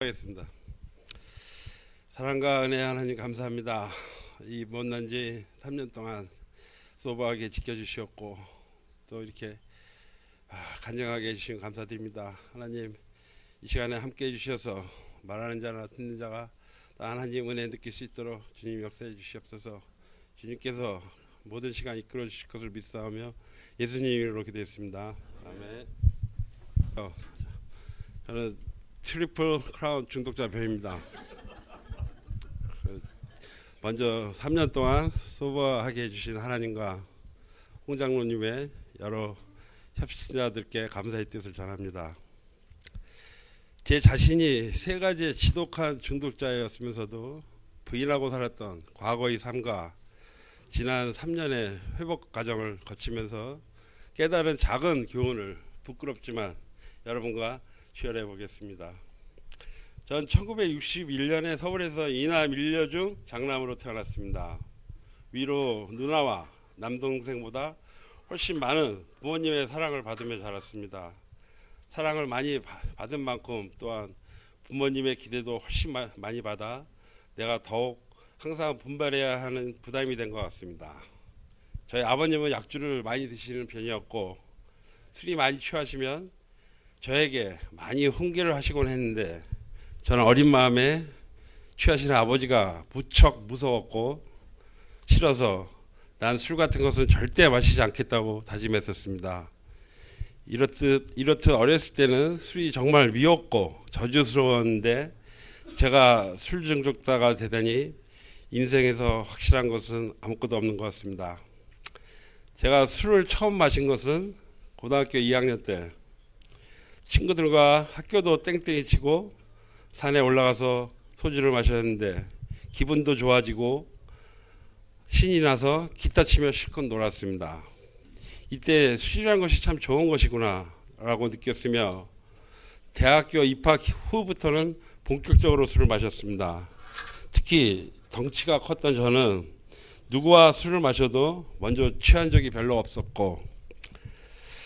하겠습니다. 사랑과 은혜 하나님 감사합니다. 이 못난 지 3년 동안 소박하게 지켜주셨고 또 이렇게 간증하게 해주신 감사드립니다. 하나님 이 시간에 함께 해주셔서 말하는 자나 듣는 자가 다 하나님 은혜 느낄 수 있도록 주님 역사해 주시옵소서. 주님께서 모든 시간 이끌어 주실 것을 믿사오며 예수님 이름으로 기도했습니다. 아멘. 저는 트리플 크라운 중독자 병입니다. 먼저 3년 동안 소박하게 해주신 하나님과 홍 장로님의 여러 협신자들께 감사의 뜻을 전합니다. 제 자신이 세 가지의 지독한 중독자였으면서도 부인하고 살았던 과거의 삶과 지난 3년의 회복 과정을 거치면서 깨달은 작은 교훈을 부끄럽지만 여러분과 쉐어해 보겠습니다. 전 1961년에 서울에서 이남 일녀 중 장남으로 태어났습니다. 위로 누나와 남동생보다 훨씬 많은 부모님의 사랑을 받으며 자랐습니다. 사랑을 많이 받은 만큼 또한 부모님의 기대도 훨씬 많이 받아 내가 더욱 항상 분발해야 하는 부담이 된 것 같습니다. 저희 아버님은 약주를 많이 드시는 편이었고 술이 많이 취하시면 저에게 많이 훈계를 하시곤 했는데 저는 어린 마음에 취하시는 아버지가 무척 무서웠고 싫어서 난 술 같은 것은 절대 마시지 않겠다고 다짐했었습니다. 이렇듯 어렸을 때는 술이 정말 미웠고 저주스러웠는데 제가 술 중독자가 되다니 인생에서 확실한 것은 아무것도 없는 것 같습니다. 제가 술을 처음 마신 것은 고등학교 2학년 때 친구들과 학교도 땡땡이 치고 산에 올라가서 소주를 마셨는데 기분도 좋아지고 신이 나서 기타 치며 실컷 놀았습니다. 이때 술이라는 것이 참 좋은 것이구나 라고 느꼈으며 대학교 입학 후부터는 본격적으로 술을 마셨습니다. 특히 덩치가 컸던 저는 누구와 술을 마셔도 먼저 취한 적이 별로 없었고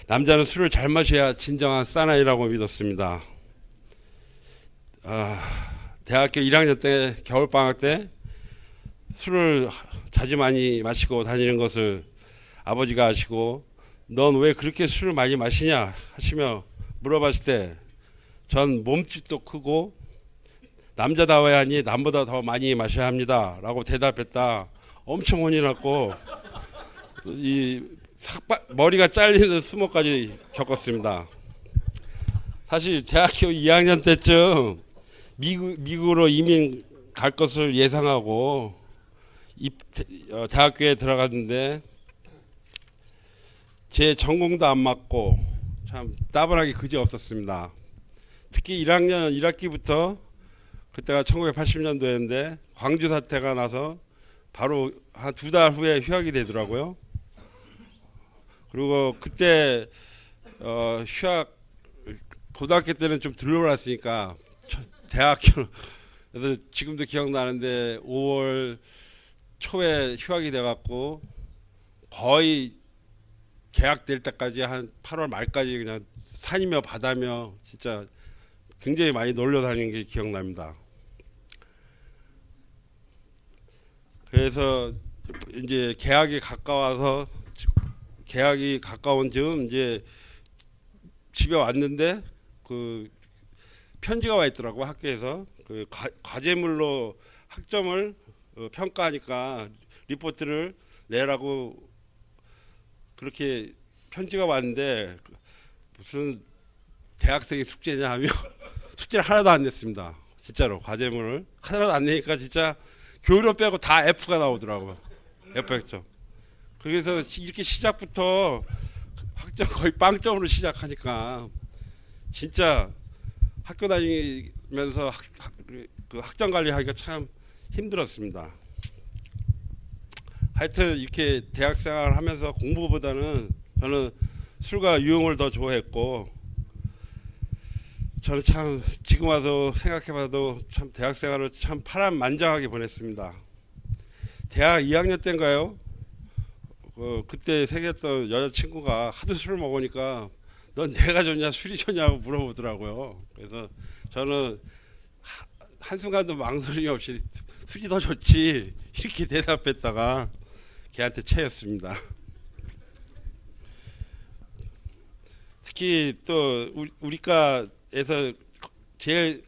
남자는 술을 잘 마셔야 진정한 사나이라고 믿었습니다. 대학교 1학년 때 겨울방학 때 술을 자주 많이 마시고 다니는 것을 아버지가 아시고 넌 왜 그렇게 술을 많이 마시냐 하시며 물어봤을 때 전 몸집도 크고 남자다워야 하니 남보다 더 많이 마셔야 합니다 라고 대답했다. 엄청 혼이 났고 머리가 잘리는 수모까지 겪었습니다. 사실 대학교 2학년 때쯤 미국으로 이민 갈 것을 예상하고 대학교에 들어갔는데 제 전공도 안 맞고 참 따분하게 그지 없었습니다. 특히 1학년 1학기부터 그때가 1980년도였는데 광주 사태가 나서 바로 한 2달 후에 휴학이 되더라고요. 그리고 그때 휴학 고등학교 때는 좀 덜 놀았으니까 대학교 그래서 지금도 기억나는데 5월 초에 휴학이 돼갖고 거의 개학될 때까지 한 8월 말까지 그냥 산이며 바다며 진짜 굉장히 많이 놀러 다니는 게 기억납니다. 그래서 이제 개학이 가까운 즈음 이제 집에 왔는데 그 편지가 와 있더라고. 학교에서 그 과제물로 학점을 평가하니까 리포트를 내라고 그렇게 편지가 왔는데 무슨 대학생이 숙제냐 하며 숙제를 하나도 안 냈습니다. 진짜로 과제물을 하나도 안 내니까 진짜 교련 빼고 다 F가 나오더라고요. F학점. 그래서 이렇게 시작부터 학점 거의 빵점으로 시작하니까 진짜 학교 다니면서 그 학점 관리하기가 참 힘들었습니다. 하여튼 이렇게 대학생활을 하면서 공부보다는 저는 술과 유흥을 더 좋아했고 저는 참 지금 와서 생각해봐도 참 대학생활을 참 파란만장하게 보냈습니다. 대학 2학년 때인가요? 그때 사귀었던 여자친구가 하도 술을 먹으니까 넌 내가 좋냐 술이 좋냐고 물어보더라고요. 그래서 저는 한순간도 망설임 없이 술이 더 좋지 이렇게 대답했다가 걔한테 채였습니다. 특히 또 우리과에서 제일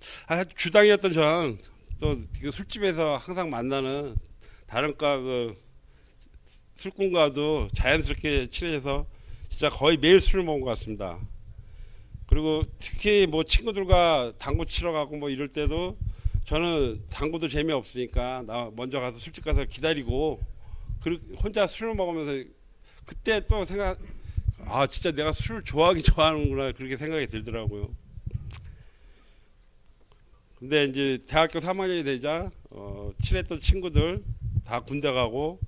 주당이었던 전 또 술집에서 항상 만나는 다른 과 그 술꾼과도 자연스럽게 친해져서 진짜 거의 매일 술을 먹은 것 같습니다. 그리고 특히 뭐 친구들과 당구 치러 가고 뭐 이럴 때도 저는 당구도 재미없으니까 나 먼저 가서 술집 가서 기다리고 혼자 술을 먹으면서 그때 또 생각 진짜 내가 술을 좋아하는구나 그렇게 생각이 들더라고요. 근데 이제 대학교 3학년이 되자 친했던 친구들 다 군대 가고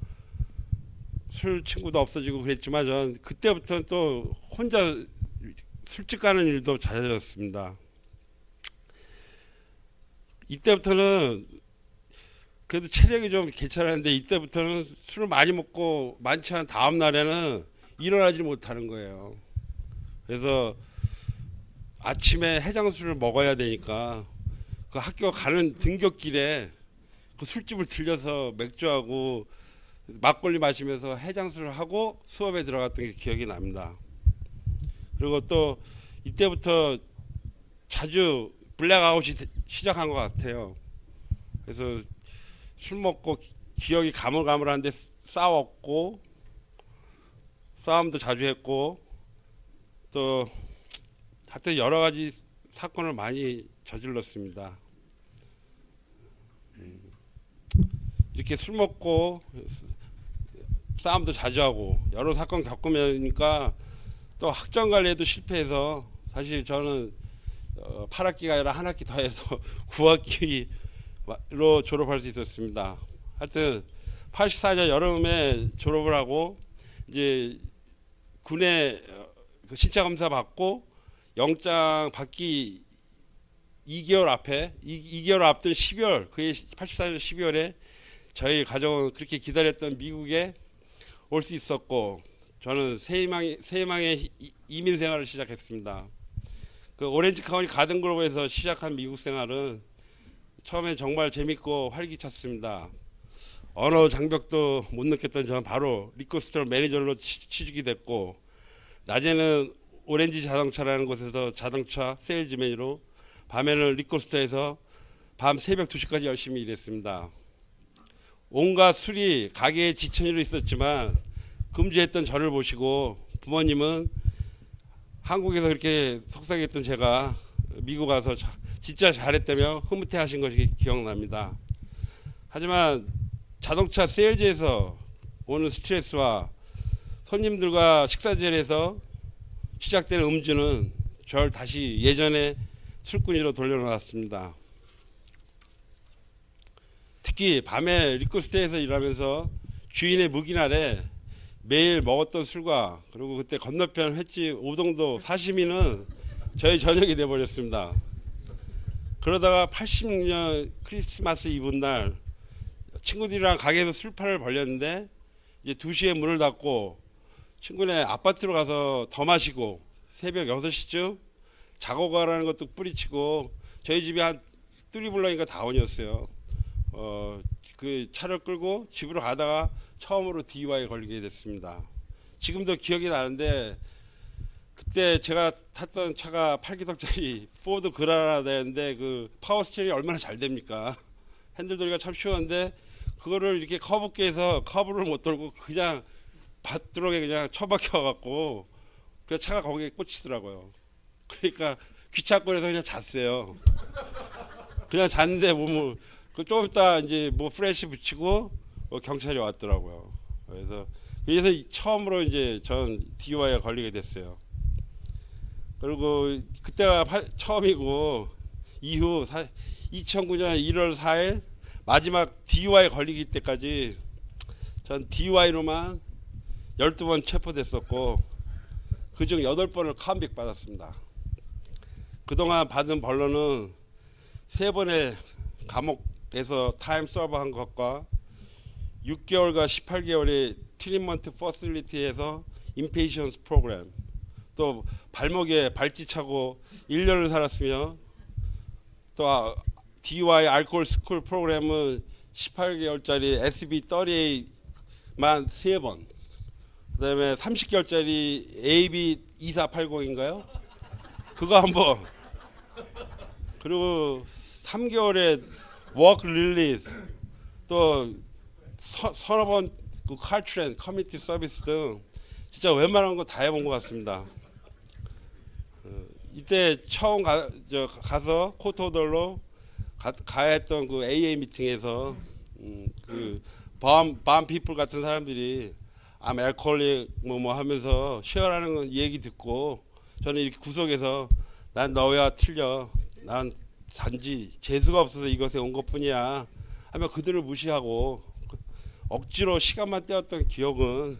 술 친구도 없어지고 그랬지만 전 그때부터는 또 혼자 술집 가는 일도 잦아졌습니다. 이때부터는 그래도 체력이 좀 괜찮았는데 이때부터는 술을 많이 먹고 많지 않은 다음 날에는 일어나지 못하는 거예요. 그래서 아침에 해장술을 먹어야 되니까 그 학교 가는 등굣길에 그 술집을 들려서 맥주하고 막걸리 마시면서 해장술을 하고 수업에 들어갔던 게 기억이 납니다. 그리고 또 이때부터 자주 블랙아웃이 시작한 것 같아요. 그래서 술 먹고 기억이 가물가물한데 싸웠고 싸움도 자주 했고 또 하여튼 여러 가지 사건을 많이 저질렀습니다. 이렇게 술 먹고 싸움도 자주 하고 여러 사건 겪으니까 또 학점 관리에도 실패해서 사실 저는 8학기가 아니라 한 학기 더해서 9학기로 졸업할 수 있었습니다. 하여튼 84년 여름에 졸업을 하고 이제 군에 신체 검사 받고 영장 받기 2개월 앞에 2개월 앞둔 12월 그해 84년 12월에 저희 가족은 그렇게 기다렸던 미국에 올 수 있었고 저는 새 희망의 이민 생활을 시작했습니다. 그 오렌지 카운티 가든그로브에서 시작한 미국 생활은 처음에 정말 재밌고 활기찼습니다. 언어 장벽도 못 느꼈던 저는 바로 리코스토어 매니저로 취직이 됐고 낮에는 오렌지 자동차라는 곳에서 자동차 세일즈맨으로 밤에는 리코스토어에서 밤 새벽 2시까지 열심히 일했습니다. 온갖 술이 가게에 지천으로 있었지만 금주했던 저를 보시고 부모님은 한국에서 그렇게 속삭였던 제가 미국 가서 진짜 잘했다며 흐뭇해하신 것이 기억납니다. 하지만 자동차 세일즈에서 오는 스트레스와 손님들과 식사 자리에서 시작되는 음주는 저를 다시 예전의 술꾼이로 돌려놓았습니다. 특히 밤에 리코스토어에서 일하면서 주인의 묵인 아래 매일 먹었던 술과 그리고 그때 건너편 횟집 오동도 사시미는 저희 저녁이 돼버렸습니다. 그러다가 86년 크리스마스 이브 날 친구들이랑 가게에서 술판을 벌렸는데 이제 2시에 문을 닫고 친구네 아파트로 가서 더 마시고 새벽 6시쯤 자고 가라는 것도 뿌리치고 저희 집이 한 뚜리블럭인가 다운이었어요. 그 차를 끌고 집으로 가다가 처음으로 DUI에 걸리게 됐습니다. 지금도 기억이 나는데 그때 제가 탔던 차가 8기통짜리 포드 그라나다였는데 그 파워 스티어링이 얼마나 잘 됩니까? 핸들돌이가 참 쉬웠는데 그거를 이렇게 커브기에서 커브를 못 돌고 그냥 밭두렁에 그냥 처박혀 갖고 그 차가 거기에 꽂히더라고요. 그러니까 귀찮고 그래서 그냥 잤어요. 그냥 잤는데 뭐 좀 이따 이제 뭐 프레시 붙이고 경찰이 왔더라고요. 그래서 처음으로 이제 전 DUI에 걸리게 됐어요. 그리고 그때가 처음이고 이후 2009년 1월 4일 마지막 DUI 걸리기 때까지 전 DUI로만 12번 체포됐었고 그중 8번을 컴백 받았습니다. 그동안 받은 벌로는 3번의 감옥에서 타임 서버한 것과 6개월과 18개월의 트리트먼트 퍼실리티에서 인페이션스 프로그램 또 발목에 발찌 차고 1년을 살았으며 또 DY 알코올 스쿨 프로그램은 18개월짜리 SB38만 3번, 그다음에 30개월짜리 AB 2480인가요? 그거 한 번, 그리고 3개월에 워크 릴리즈, 또 서너 번 그 칼트렌 커뮤니티 서비스 등 진짜 웬만한 거 다 해본 것 같습니다. 이때 처음 가서 코트호덜로 가했던 그 AA 미팅에서 그 밤 피플 같은 사람들이 알코올릭 뭐 하면서 쉐어라는 얘기 듣고 저는 이렇게 구석에서 난 너야 틀려, 난 단지 재수가 없어서 이것에 온 것뿐이야 하며 그들을 무시하고 억지로 시간만 때웠던 기억은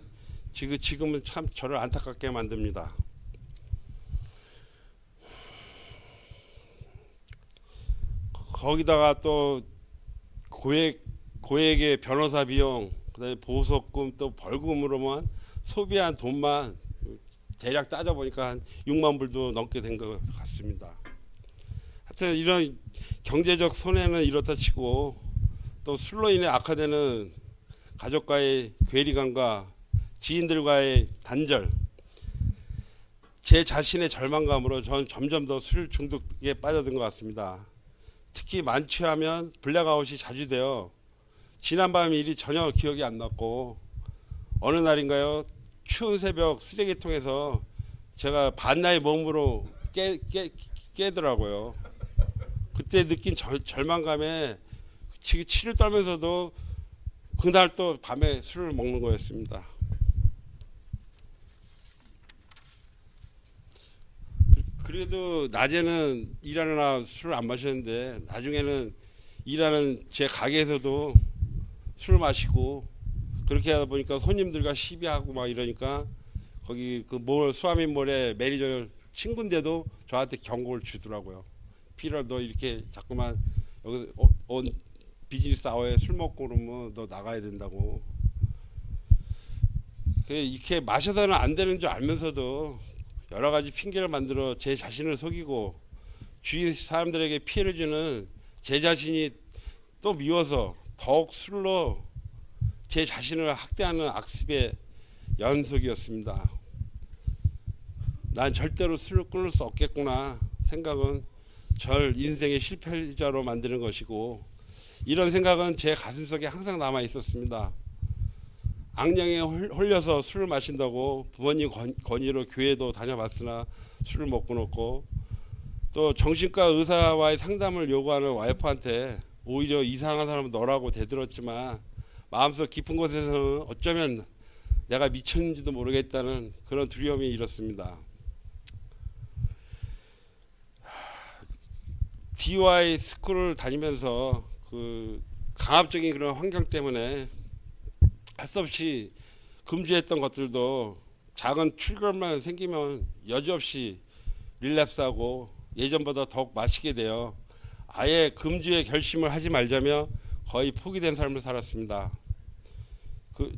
지금은 참 저를 안타깝게 만듭니다. 거기다가 또 고액의 변호사 비용, 그다음에 보석금, 또 벌금으로만 소비한 돈만 대략 따져보니까 한 6만 불도 넘게 된 것 같습니다. 하여튼 이런 경제적 손해는 이렇다 치고 또 술로 인해 악화되는 가족과의 괴리감과 지인들과의 단절, 제 자신의 절망감으로 저는 점점 더 술 중독에 빠져든 것 같습니다. 특히 만취하면 블랙아웃이 자주 되어 지난밤 일이 전혀 기억이 안 났고 어느 날인가요? 추운 새벽 쓰레기통에서 제가 반나의 몸으로 깨더라고요. 그때 느낀 절망감에 치를 떨면서도 그날 또 밤에 술을 먹는 거였습니다. 그래도 낮에는 일하느라 술을 안 마셨는데 나중에는 일하는 제 가게에서도 술을 마시고 그렇게 하다 보니까 손님들과 시비하고 막 이러니까 거기 그 수아민몰의 매니저 친구인데도 저한테 경고를 주더라고요. 피를 너 이렇게 자꾸만 여기 온 비즈니스 아워에 술 먹고 그러면 너 나가야 된다고. 이렇게 마셔서는 안 되는 줄 알면서도 여러 가지 핑계를 만들어 제 자신을 속이고 주위 사람들에게 피해를 주는 제 자신이 또 미워서 더욱 술로 제 자신을 학대하는 악습의 연속이었습니다. 난 절대로 술을 끊을 수 없겠구나 생각은 절 인생의 실패자로 만드는 것이고, 이런 생각은 제 가슴속에 항상 남아 있었습니다. 악령에 홀려서 술을 마신다고 부모님 권유로 교회도 다녀봤으나 술을 못 끊었고, 또 정신과 의사와의 상담을 요구하는 와이프한테 오히려 이상한 사람은 너라고 대들었지만 마음속 깊은 곳에서는 어쩌면 내가 미쳤는지도 모르겠다는 그런 두려움이 일었습니다. DY 스쿨을 다니면서 그 강압적인 그런 환경 때문에 할 수 없이 금지했던 것들도 작은 트리거만 생기면 여지없이 릴랩스하고 예전보다 더욱 마시게 되어 아예 금지의 결심을 하지 말자며 거의 포기된 삶을 살았습니다.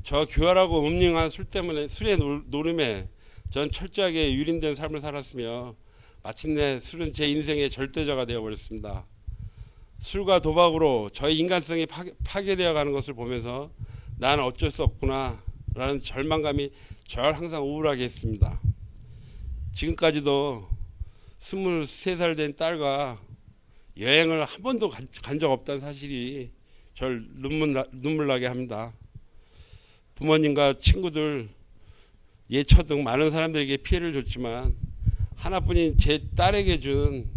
저 교활하고 음흉한 술 때문에 술의 노름에 전 철저하게 유린된 삶을 살았으며 마침내 술은 제 인생의 절대자가 되어버렸습니다. 술과 도박으로 저의 인간성이 파괴되어 가는 것을 보면서 나는 어쩔 수 없구나 라는 절망감이 저를 항상 우울하게 했습니다. 지금까지도 23살 된 딸과 여행을 한 번도 간 적 없다는 사실이 저를 눈물 나게 합니다. 부모님과 친구들, 예처 등 많은 사람들에게 피해를 줬지만 하나뿐인 제 딸에게 준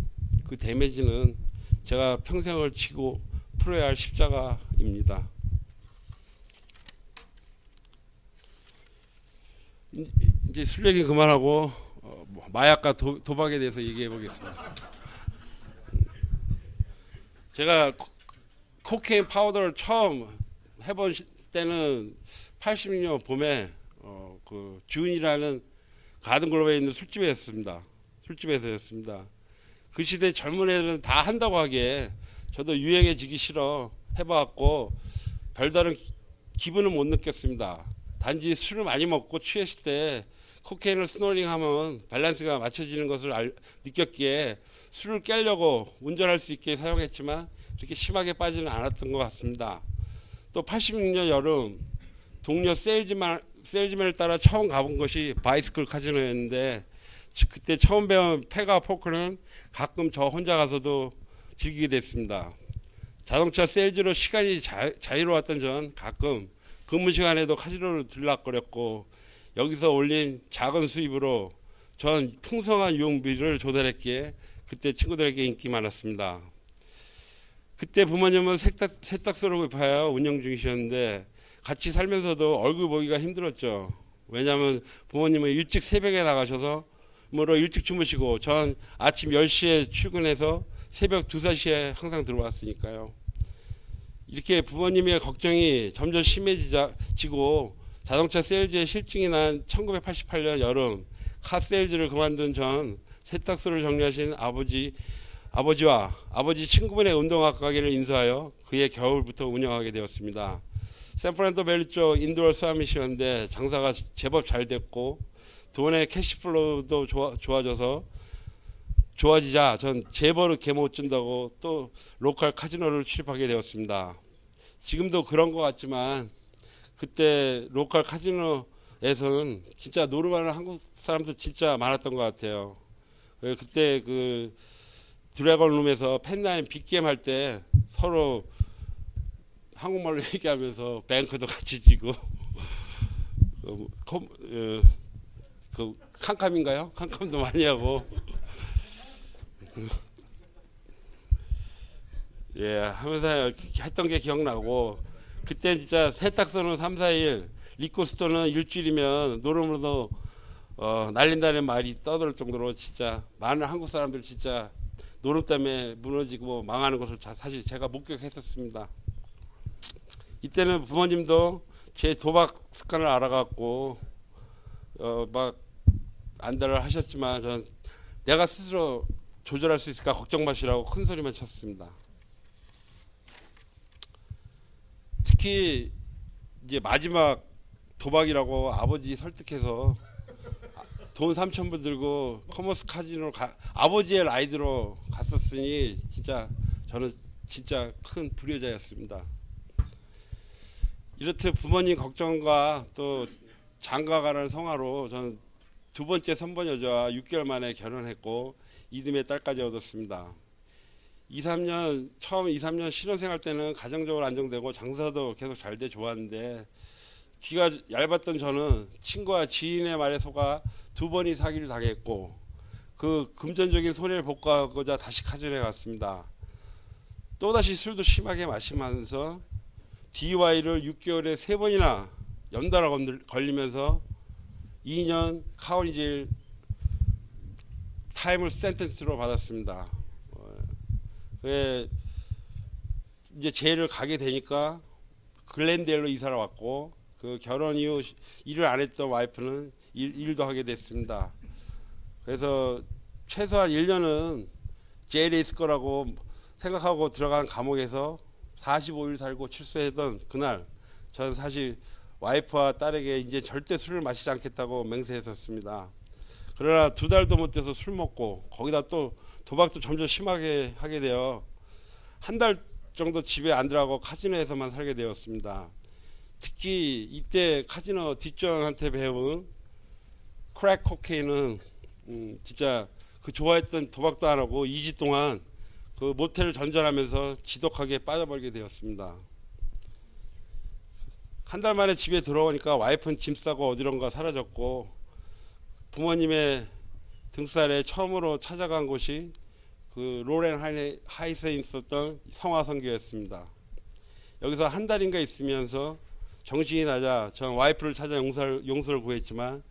그 데미지는 제가 평생을 지고 풀어야 할 십자가입니다. 이제 술 얘기 그만하고 마약과 도박에 대해서 얘기해 보겠습니다. 제가 코케인 파우더를 처음 해본 때는 80년 봄에 그 준이라는 가든글로브에 있는 술집에서였습니다. 그 시대 젊은 애들은 다 한다고 하기에 저도 유행해지기 싫어 해봤고 별다른 기분은 못 느꼈습니다. 단지 술을 많이 먹고 취했을 때 코케인을 스노링하면 밸런스가 맞춰지는 것을 느꼈기에 술을 깨려고 운전할 수 있게 사용했지만 그렇게 심하게 빠지는 않았던 것 같습니다. 또 86년 여름 동료 세일즈맨을 따라 처음 가본 것이 바이스클 카지노였는데 그때 처음 배운 패가 포크는 가끔 저 혼자 가서도 즐기게 됐습니다. 자동차 세일즈로 시간이 자유로웠던 전 가끔 근무 시간에도 카지노를 들락거렸고 여기서 올린 작은 수입으로 전 풍성한 유흥비를 조달했기에 그때 친구들에게 인기 많았습니다. 그때 부모님은 세탁소를 구입하여 운영 중이셨는데 같이 살면서도 얼굴 보기가 힘들었죠. 왜냐하면 부모님은 일찍 새벽에 나가셔서 뭐로 일찍 주무시고 전 아침 10시에 출근해서 새벽 2, 4시에 항상 들어왔으니까요. 이렇게 부모님의 걱정이 점점 심해지고 자동차 세일즈에 실증이 난 1988년 여름 카 세일즈를 그만둔 전 세탁소를 정리하신 아버지와 아버지 친구분의 운동화 가게를 인수하여 그해 겨울부터 운영하게 되었습니다. 샌프란도 밸리 쪽 인도어 수암이시였는데 장사가 제법 잘 됐고 돈의 캐시플로우도 좋아지자 전 재벌을 개못 준다고 또 로컬 카지노를 출입하게 되었습니다. 지금도 그런 것 같지만 그때 로컬 카지노에서는 진짜 노름하는 한국 사람들 진짜 많았던 것 같아요. 그때 그 드래곤룸에서 펜라인 빅게임 할 때 서로 한국말로 얘기하면서 뱅크도 같이 지고 그 캄캄인가요? 캄캄도 많이 하고 예 하면서 했던 게 기억나고 그때 진짜 세탁소는 3, 4일 리코스토는 일주일이면 노름으로도 날린다는 말이 떠들 정도로 진짜 많은 한국 사람들 진짜 노름 때문에 무너지고 망하는 것을 사실 제가 목격했었습니다. 이때는 부모님도 제 도박 습관을 알아갖고 막 안달을 하셨지만 전 내가 스스로 조절할 수 있을까 걱정 마시라고 큰 소리만 쳤습니다. 특히 이제 마지막 도박이라고 아버지 설득해서 돈 3,000불 들고 커머스 카지노로 아버지의 라이드로 갔었으니 진짜 저는 진짜 큰 불효자였습니다. 이렇듯 부모님 걱정과 또 장가가는 성화로 저는 두 번째 선본 여자와 6개월 만에 결혼했고 이듬해 딸까지 얻었습니다. 처음 2, 3년 신혼생활 때는 가정적으로 안정되고 장사도 계속 잘 돼 좋았는데 귀가 얇았던 저는 친구와 지인의 말에 속아 2번이 사기를 당했고 그 금전적인 손해를 복구하고자 다시 카지노에 갔습니다. 또다시 술도 심하게 마시면서 DUI를 6개월에 3번이나 연달아 걸리면서 2년 카운티제일 타임을 센텐스로 받았습니다. 이제 제일을 가게 되니까 글렌델로 이사를 왔고 그 결혼 이후 일을 안 했던 와이프는 일도 하게 됐습니다. 그래서 최소한 1년은 제일에 있을 거라고 생각하고 들어간 감옥에서 45일 살고 출소했던 그날 저는 사실 와이프와 딸에게 이제 절대 술을 마시지 않겠다고 맹세했었습니다. 그러나 2달도 못 돼서 술 먹고 거기다 또 도박도 점점 심하게 하게 되어 한 달 정도 집에 안 들어가고 카지노에서만 살게 되었습니다. 특히 이때 카지노 뒷전한테 배운 크랙 코케인은 진짜 그 좋아했던 도박도 안 하고 2주 동안 그 모텔을 전전하면서 지독하게 빠져버리게 되었습니다. 한 달 만에 집에 들어오니까 와이프는 짐 싸고 어디론가 사라졌고 부모님의 등살에 처음으로 찾아간 곳이 그 로렌 하이스에 있었던 성화선교였습니다. 여기서 한 달인가 있으면서 정신이 나자 전 와이프를 찾아 용서를 구했지만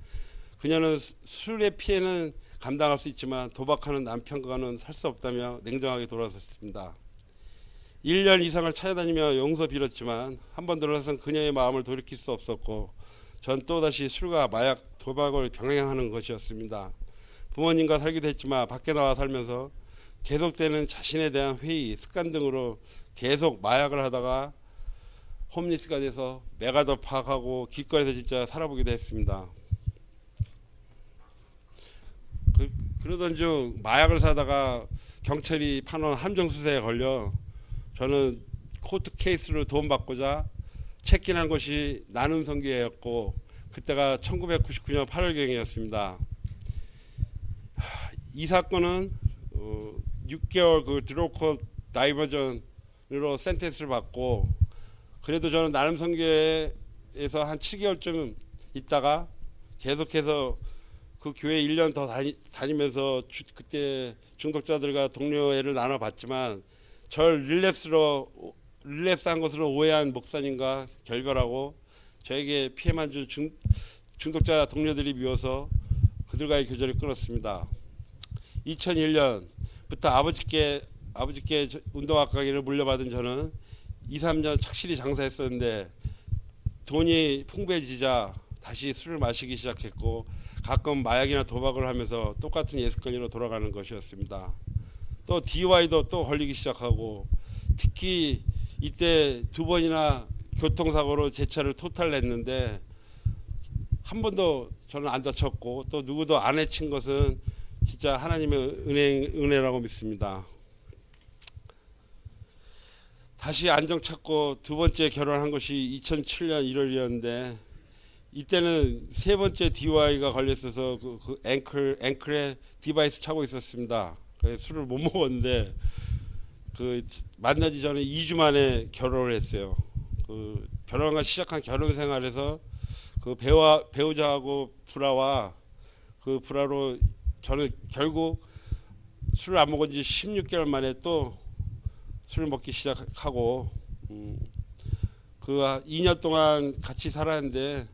그녀는 술의 피해는 감당할 수 있지만 도박하는 남편과는 살 수 없다며 냉정하게 돌아섰습니다. 1년 이상을 찾아다니며 용서 빌었지만 한 번 들어서는 그녀의 마음을 돌이킬 수 없었고 전 또다시 술과 마약, 도박을 병행하는 것이었습니다. 부모님과 살기도 했지만 밖에 나와 살면서 계속되는 자신에 대한 회의, 습관 등으로 계속 마약을 하다가 홈리스가 돼서 매가더 파악하고 길거리에서 진짜 살아보기도 했습니다. 그러던 중 마약을 사다가 경찰이 파놓은 함정수사에 걸려 저는 코트 케이스로 도움받고자 체킨한 것이 나눔 선교회였고 그때가 1999년 8월경이었습니다. 이 사건은 6개월 그 드로코 다이버전으로 센텐스를 받고 그래도 저는 나눔 선교회에서 한 7개월쯤 있다가 계속해서 그 교회 1년 더 다니면서 그때 중독자들과 동료회를 나눠봤지만 절 릴랩스한 것으로 오해한 목사님과 결별하고 저에게 피해만 준 중독자 동료들이 미워서 그들과의 교제를 끊었습니다. 2001년부터 아버지께 운동학과기를 물려받은 저는 2, 3년 착실히 장사했었는데 돈이 풍부해지자 다시 술을 마시기 시작했고 가끔 마약이나 도박을 하면서 똑같은 예습건으로 돌아가는 것이었습니다. 또 DUI도 또 걸리기 시작하고 특히 이때 2번이나 교통사고로 제 차를 토탈냈는데 한 번도 저는 안 다쳤고 또 누구도 안 해친 것은 진짜 하나님의 은혜라고 믿습니다. 다시 안정 찾고 두 번째 결혼한 것이 2007년 1월이었는데 이때는 세 번째 DUI가 걸렸어서 그 앵클에 디바이스 차고 있었습니다. 그래서 술을 못 먹었는데 그 만나지 전에 2주 만에 결혼을 했어요. 그 결혼과 시작한 결혼 생활에서 그 배우자하고 그 불화로 저는 결국 술을 안 먹은 지 16개월 만에 또 술을 먹기 시작하고 그 2년 동안 같이 살았는데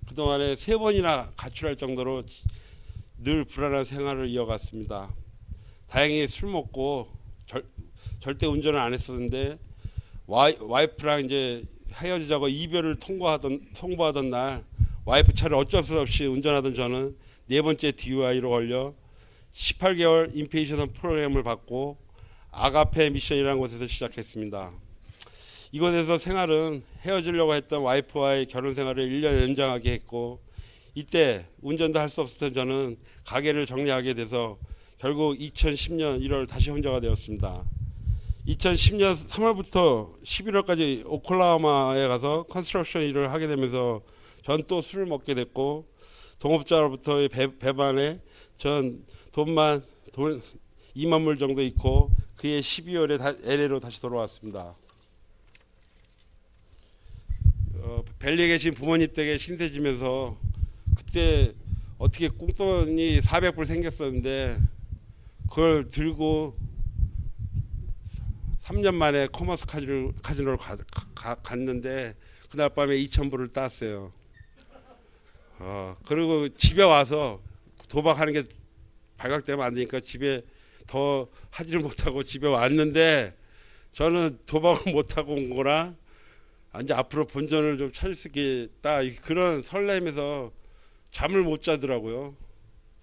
그동안에 3번이나 가출할 정도로 늘 불안한 생활을 이어갔습니다. 다행히 술 먹고 절대 운전을 안 했었는데 와이프랑 이제 헤어지자고 이별을 통보하던 날 와이프 차를 어쩔 수 없이 운전하던 저는 네 번째 DUI로 걸려 18개월 인페이션 프로그램을 받고 아가페 미션이라는 곳에서 시작했습니다. 이곳에서 생활은 헤어지려고 했던 와이프와의 결혼 생활을 1년 연장하게 했고 이때 운전도 할 수 없었던 저는 가게를 정리하게 돼서 결국 2010년 1월 다시 혼자가 되었습니다. 2010년 3월부터 11월까지 오클라호마에 가서 컨스트럭션 일을 하게 되면서 전 또 술을 먹게 됐고 동업자로부터의 배반에 전 돈 2만 불 정도 있고 그해 12월에 LA로 다시 돌아왔습니다. 벨리에 계신 부모님 댁에 신세지면서 그때 어떻게 꽁돈이 400불 생겼었는데 그걸 들고 3년 만에 커머스 카지노를 갔는데 그날 밤에 2,000불을 땄어요. 그리고 집에 와서 도박하는 게 발각되면 안 되니까 집에 더 하지를 못하고 집에 왔는데 저는 도박을 못하고 온 거라 이제 앞으로 본전을 좀 찾을 수 있겠다 그런 설렘에서 잠을 못 자더라고요.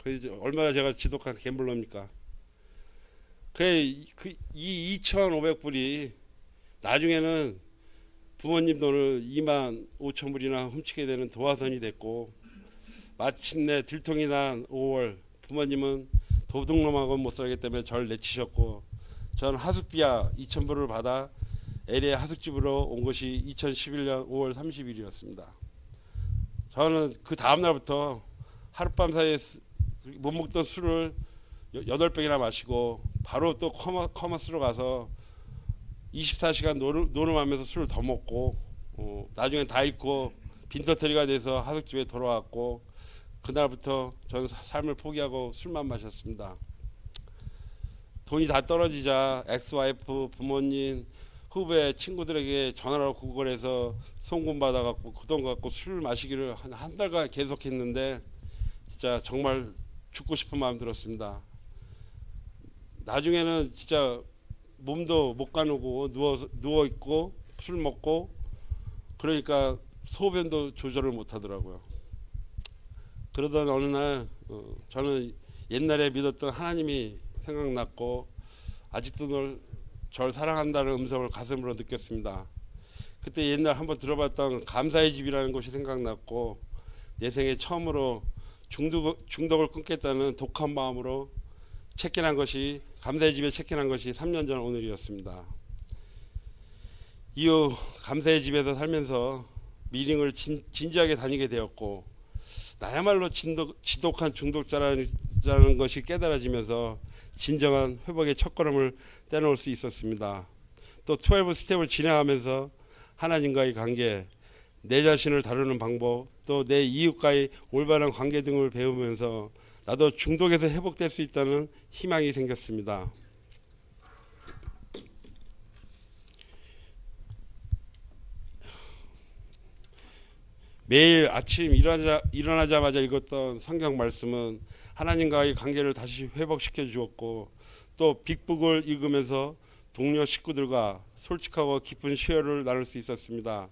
그래서 얼마나 제가 지독한 갬블러입니까? 이 2,500불이 나중에는 부모님 돈을 25,000불이나 훔치게 되는 도화선이 됐고 마침내 들통이 난 5월 부모님은 도둑놈하고 못 살기 때문에 저를 내치셨고 전 하숙비야 2,000불을 받아 LA 하숙집으로 온 것이 2011년 5월 30일이었습니다. 저는 그 다음 날부터 하룻밤 사이에 못 먹던 술을 8병이나 마시고 바로 또 커머스로 가서 24시간 노름하면서 술을 더 먹고 나중에 다 잃고 빈터터리가 돼서 하숙집에 돌아왔고 그날부터 저는 삶을 포기하고 술만 마셨습니다. 돈이 다 떨어지자 엑스와이프, 부모님, 후배, 친구들에게 전화로 구걸해서 송금 받아갖고 그 돈 갖고 술 마시기를 한 달간 계속했는데 진짜 정말 죽고 싶은 마음 들었습니다. 나중에는 진짜 몸도 못 가누고 누워 있고 술 먹고 그러니까 소변도 조절을 못 하더라고요. 그러던 어느 날 저는 옛날에 믿었던 하나님이 생각났고 아직도 절 사랑한다는 음성을 가슴으로 느꼈습니다. 그때 옛날 한번 들어봤던 감사의 집이라는 곳이 생각났고 내 생에 처음으로 중독을 끊겠다는 독한 마음으로 감사의 집에 체크인한 것이 3년 전 오늘이었습니다. 이후 감사의 집에서 살면서 미링을 진지하게 다니게 되었고 나야말로 지독한 중독자라는 것이 깨달아지면서 진정한 회복의 첫걸음을 떼놓을 수 있었습니다. 또 12 스텝을 진행하면서 하나님과의 관계, 내 자신을 다루는 방법, 또 내 이웃과의 올바른 관계 등을 배우면서 나도 중독에서 회복될 수 있다는 희망이 생겼습니다. 매일 아침 일어나자마자 읽었던 성경 말씀은 하나님과의 관계를 다시 회복시켜 주었고, 또 빅북을 읽으면서 동료 식구들과 솔직하고 깊은 시어를 나눌 수 있었습니다.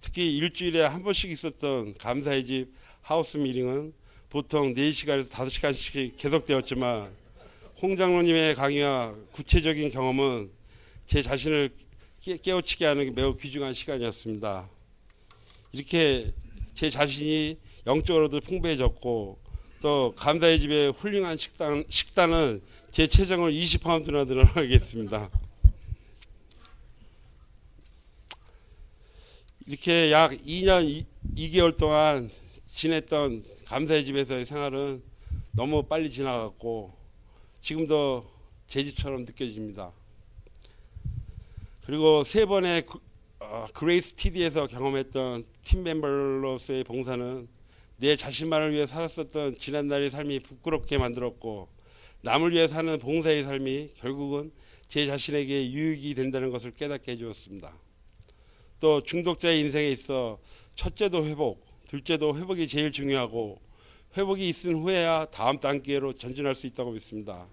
특히 일주일에 한 번씩 있었던 감사의 집 하우스 미팅은 보통 4시간에서 5시간씩 계속되었지만 홍 장로님의 강의와 구체적인 경험은 제 자신을 깨우치게 하는 매우 귀중한 시간이었습니다. 이렇게 제 자신이 영적으로도 풍부해졌고, 또 감사의 집의 훌륭한 식단은 제 체중을 20파운드나 늘어나겠습니다. 이렇게 약 2년 2개월 동안 지냈던 감사의 집에서의 생활은 너무 빨리 지나갔고 지금도 제 집처럼 느껴집니다. 그리고 3번의 그레이스 TD에서 경험했던 팀 멤버로서의 봉사는 내 자신만을 위해 살았었던 지난날의 삶이 부끄럽게 만들었고, 남을 위해 사는 봉사의 삶이 결국은 제 자신에게 유익이 된다는 것을 깨닫게 해주었습니다. 또 중독자의 인생에 있어 첫째도 회복, 둘째도 회복이 제일 중요하고, 회복이 있은 후에야 다음 단계로 전진할 수 있다고 믿습니다.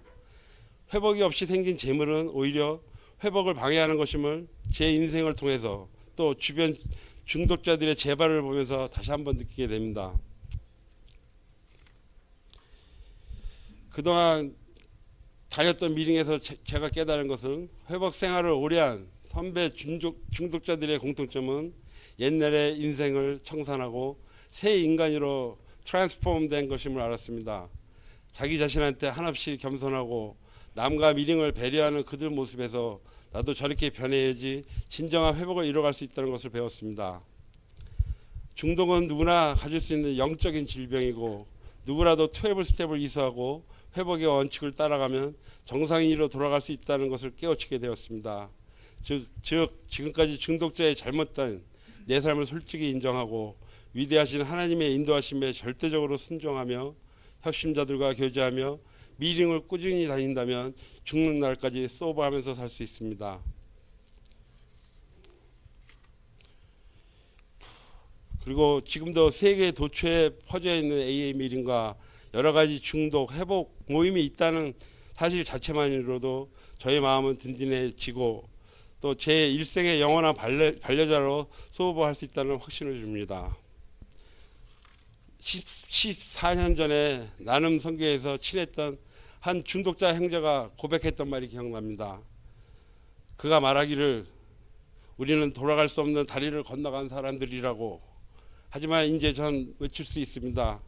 회복이 없이 생긴 재물은 오히려 회복을 방해하는 것임을 제 인생을 통해서 또 주변 중독자들의 재발을 보면서 다시 한번 느끼게 됩니다. 그동안 다녔던 미팅에서 제가 깨달은 것은 회복 생활을 오래한 선배 중독자들의 공통점은 옛날의 인생을 청산하고 새 인간으로 트랜스폼 된 것임을 알았습니다. 자기 자신한테 한없이 겸손하고 남과 미팅을 배려하는 그들 모습에서 나도 저렇게 변해야지 진정한 회복을 이뤄갈 수 있다는 것을 배웠습니다. 중독은 누구나 가질 수 있는 영적인 질병이고, 누구라도 12 스텝을 이수하고 회복의 원칙을 따라가면 정상인으로 돌아갈 수 있다는 것을 깨우치게 되었습니다. 즉 지금까지 중독자의 잘못된 내 삶을 솔직히 인정하고 위대하신 하나님의 인도하심에 절대적으로 순종하며 협심자들과 교제하며 미팅을 꾸준히 다닌다면 죽는 날까지 소버하면서 살 수 있습니다. 그리고 지금도 세계 도처에 퍼져 있는 AA 미팅과 여러 가지 중독 회복 모임이 있다는 사실 자체만으로도 저의 마음은 든든해지고, 또 제 일생의 영원한 반려자로 소버할 수 있다는 확신을 줍니다. 14년 전에 나눔 선교에서 친했던 한 중독자 형제가 고백했던 말이 기억납니다. 그가 말하기를 우리는 돌아갈 수 없는 다리를 건너간 사람들이라고. 하지만 이제 전 외칠 수 있습니다.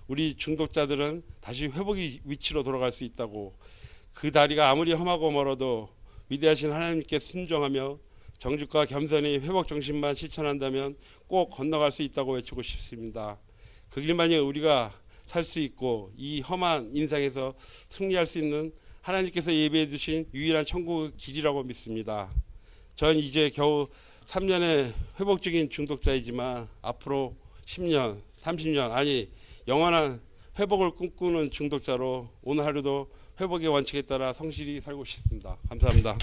우리 중독자들은 다시 회복의 위치로 돌아갈 수 있다고. 그 다리가 아무리 험하고 멀어도 위대하신 하나님께 순종하며 정직과 겸손히 회복 정신만 실천한다면 꼭 건너갈 수 있다고 외치고 싶습니다. 그 길만이 우리가 살 수 있고 이 험한 인생에서 승리할 수 있는 하나님께서 예배해 주신 유일한 천국의 길이라고 믿습니다. 전 이제 겨우 3년의 회복 중인 중독자이지만 앞으로 10년, 30년 아니 영원한 회복을 꿈꾸는 중독자로 오늘 하루도 회복의 원칙에 따라 성실히 살고 싶습니다. 감사합니다.